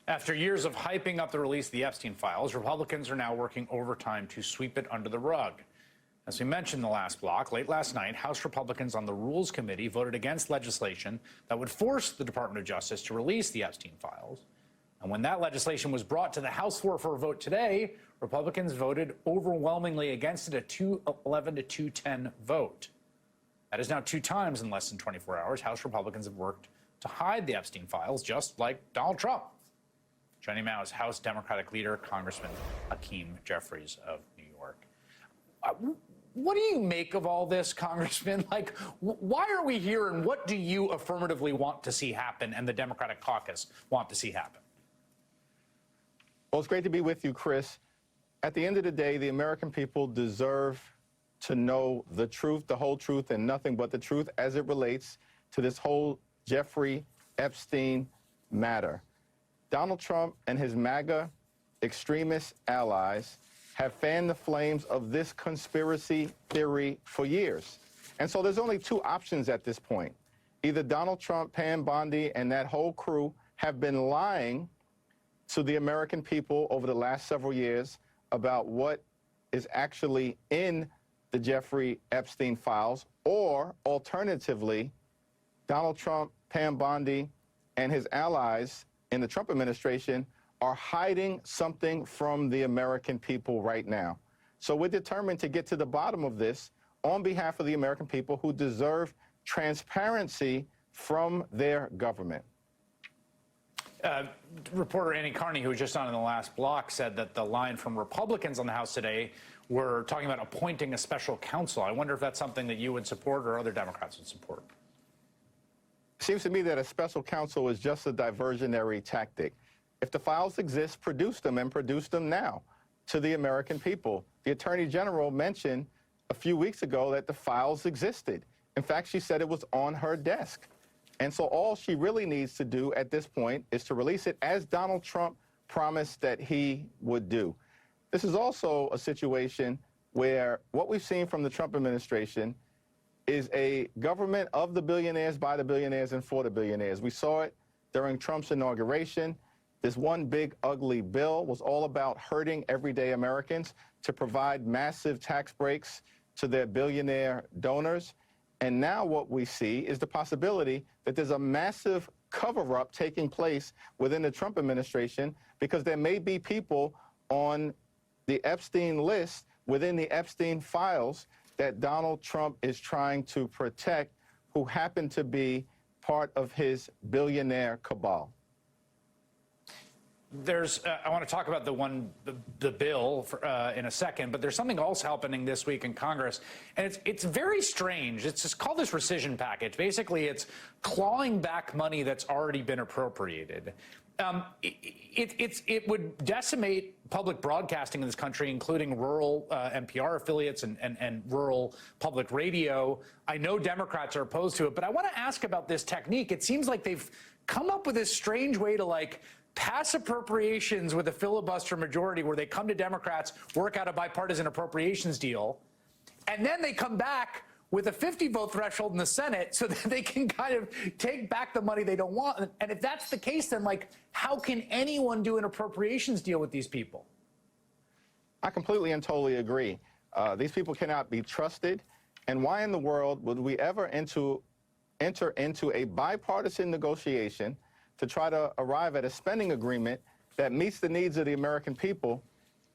After years of hyping up the release of the Epstein files, Republicans are now working overtime to sweep it under the rug. As we mentioned in the last block, late last night, House Republicans on the Rules Committee voted against legislation that would force the Department of Justice to release the Epstein files. And when that legislation was brought to the House floor for a vote today, Republicans voted overwhelmingly against it, a 211 to 210 vote. That is now 2 times in less than 24 hours. House Republicans have worked to hide the Epstein files, just like Donald Trump. Joining me now is House Democratic leader, Congressman Hakeem Jeffries of New York. What do you make of all this, Congressman? Like, why are we here, and what do you affirmatively want to see happen and the Democratic caucus want to see happen? Well, it's great to be with you, Chris. At the end of the day, the American people deserve to know the truth, the whole truth, and nothing but the truth as it relates to this whole Jeffrey Epstein matter. Donald Trump and his MAGA extremist allies have fanned the flames of this conspiracy theory for years. And so there's only 2 options at this point. Either Donald Trump, Pam Bondi, and that whole crew have been lying to the American people over the last several years about what is actually in the Jeffrey Epstein files, or alternatively, Donald Trump, Pam Bondi, and his allies in the Trump administration are hiding something from the American people right now. So we're determined to get to the bottom of this on behalf of the American people who deserve transparency from their government. Reporter Annie Carney, who was just on in the last block, said that the line from Republicans on the House today were talking about appointing a special counsel. I wonder if that's something that you would support or other Democrats would support. It seems to me that a special counsel is just a diversionary tactic. If the files exist, produce them, and produce them now to the American people. The Attorney General mentioned a few weeks ago that the files existed. In fact, she said it was on her desk. And so all she really needs to do at this point is to release it, as Donald Trump promised that he would do. This is also a situation where what we've seen from the Trump administration is a government of the billionaires, by the billionaires, and for the billionaires. We saw it during Trump's inauguration. This one big ugly bill was all about hurting everyday Americans to provide massive tax breaks to their billionaire donors. And now what we see is the possibility that there's a massive cover-up taking place within the Trump administration, because there may be people on the Epstein list within the Epstein files that Donald Trump is trying to protect, who happen to be part of his billionaire cabal. I want to talk about the bill in a second, but there's something else happening this week in Congress, and it's very strange. It's just called this rescission package. Basically, it's clawing back money that's already been appropriated. It would decimate public broadcasting in this country, including rural NPR affiliates and rural public radio. I know Democrats are opposed to it, but I want to ask about this technique. It seems like they've come up with this strange way to pass appropriations with a filibuster majority, where they come to Democrats, work out a bipartisan appropriations deal, and then they come back with a 50-vote threshold in the Senate so that they can kind of take back the money they don't want. And if that's the case, then how can anyone do an appropriations deal with these people? I completely and totally agree. These people cannot be trusted. And why in the world would we ever enter into a bipartisan negotiation to try to arrive at a spending agreement that meets the needs of the American people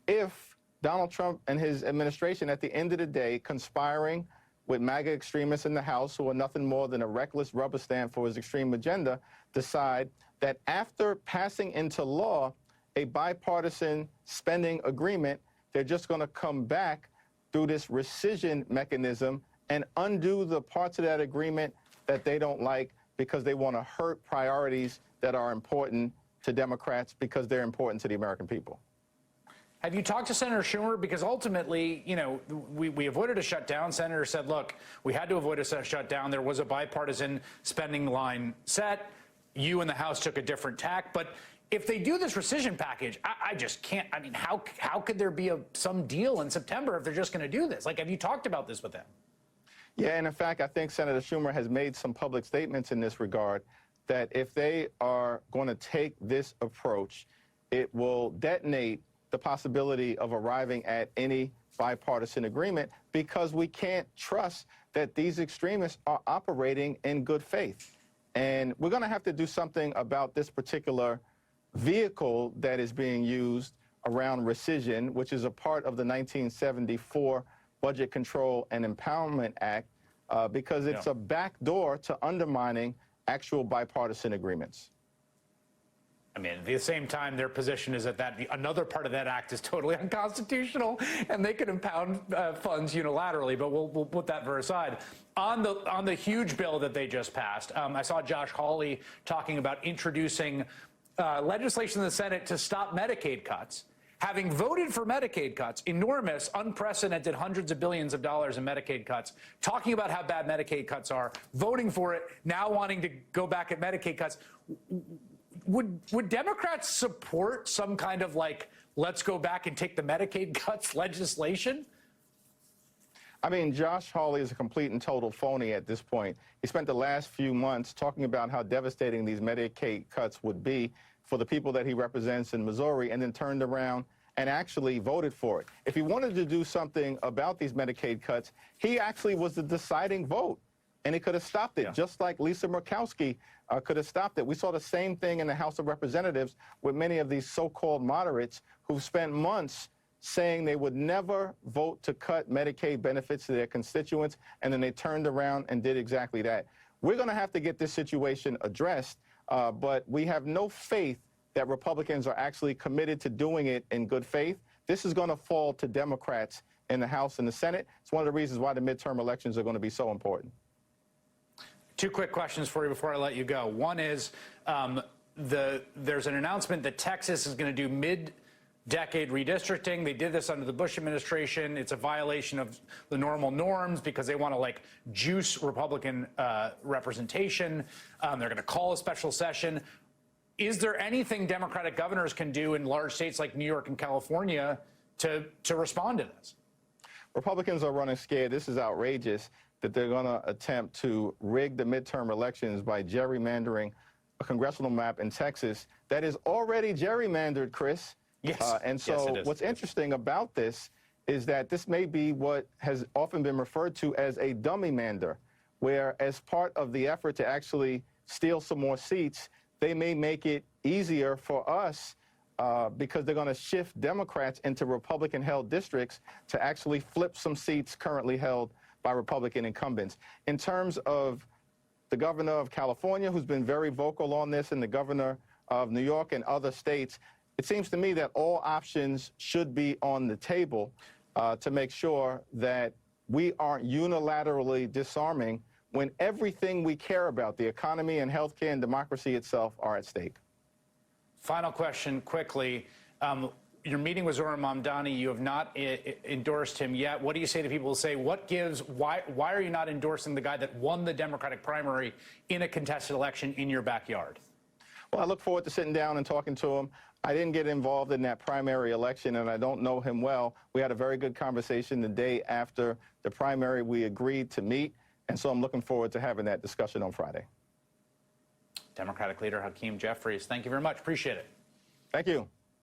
if Donald Trump and his administration, at the end of the day, conspiring with MAGA extremists in the House, who are nothing more than a reckless rubber stamp for his extreme agenda, decide that after passing into law a bipartisan spending agreement, they're just going to come back through this rescission mechanism and undo the parts of that agreement that they don't like, because they want to hurt priorities that are important to Democrats, because they're important to the American people. Have you talked to Senator Schumer? Because ultimately, we avoided a shutdown. Senator said, look, we had to avoid a shutdown. There was a bipartisan spending line set. You in the House took a different tack. But if they do this rescission package, I just can't. I mean, how could there be some deal in September if they're just going to do this? Have you talked about this with them? Yeah, and in fact, I think Senator Schumer has made some public statements in this regard. that if they are going to take this approach, it will detonate the possibility of arriving at any bipartisan agreement, because we can't trust that these extremists are operating in good faith. And we're going to have to do something about this particular vehicle that is being used around rescission, which is a part of the 1974 Budget Control and Empowerment Act, because it's a backdoor to undermining actual bipartisan agreements. I mean, at the same time, their position is that another part of that act is totally unconstitutional, and they can impound funds unilaterally. But we'll put that for aside. On the huge bill that they just passed, I saw Josh Hawley talking about introducing legislation in the Senate to stop Medicaid cuts. Having voted for Medicaid cuts, enormous, unprecedented hundreds of billions of dollars in Medicaid cuts, talking about how bad Medicaid cuts are, voting for it, now wanting to go back at Medicaid cuts. Would Democrats support some kind of let's go back and take the Medicaid cuts legislation? I mean, Josh Hawley is a complete and total phony at this point. He spent the last few months talking about how devastating these Medicaid cuts would be for the people that he represents in Missouri, and then turned around and actually voted for it. If he wanted to do something about these Medicaid cuts, he actually was the deciding vote, and he could have stopped it, just like Lisa Murkowski could have stopped it. We saw the same thing in the House of Representatives with many of these so-called moderates who spent months saying they would never vote to cut Medicaid benefits to their constituents, and then they turned around and did exactly that. We're going to have to get this situation addressed, but we have no faith that Republicans are actually committed to doing it in good faith. This is going to fall to Democrats in the House and the Senate. It's one of the reasons why the midterm elections are going to be so important. Two quick questions for you before I let you go. One is there's an announcement that Texas is going to do mid-decade redistricting. They did this under the Bush administration. It's a violation of the normal norms because they want to juice Republican representation. They're going to call a special session. Is there anything Democratic governors can do in large states like New York and California to respond to this? Republicans are running scared. This is outrageous that they're going to attempt to rig the midterm elections by gerrymandering a congressional map in Texas that is already gerrymandered, Chris. Yes. And so what's interesting about this is that this may be what has often been referred to as a dummy-mander, where as part of the effort to actually steal some more seats, they may make it easier for us because they're going to shift Democrats into Republican-held districts to actually flip some seats currently held by Republican incumbents. In terms of the governor of California, who's been very vocal on this, and the governor of New York and other states, it seems to me that all options should be on the table to make sure that we aren't unilaterally disarming when everything we care about, the economy and healthcare and democracy itself, are at stake. Final question, quickly. Your meeting with Zohran Mamdani, you have not endorsed him yet. What do you say to people who say, why are you not endorsing the guy that won the Democratic primary in a contested election in your backyard? Well, I look forward to sitting down and talking to him. I didn't get involved in that primary election, and I don't know him well. We had a very good conversation the day after the primary. We agreed to meet, and so I'm looking forward to having that discussion on Friday. Democratic leader Hakeem Jeffries, thank you very much. Appreciate it. Thank you.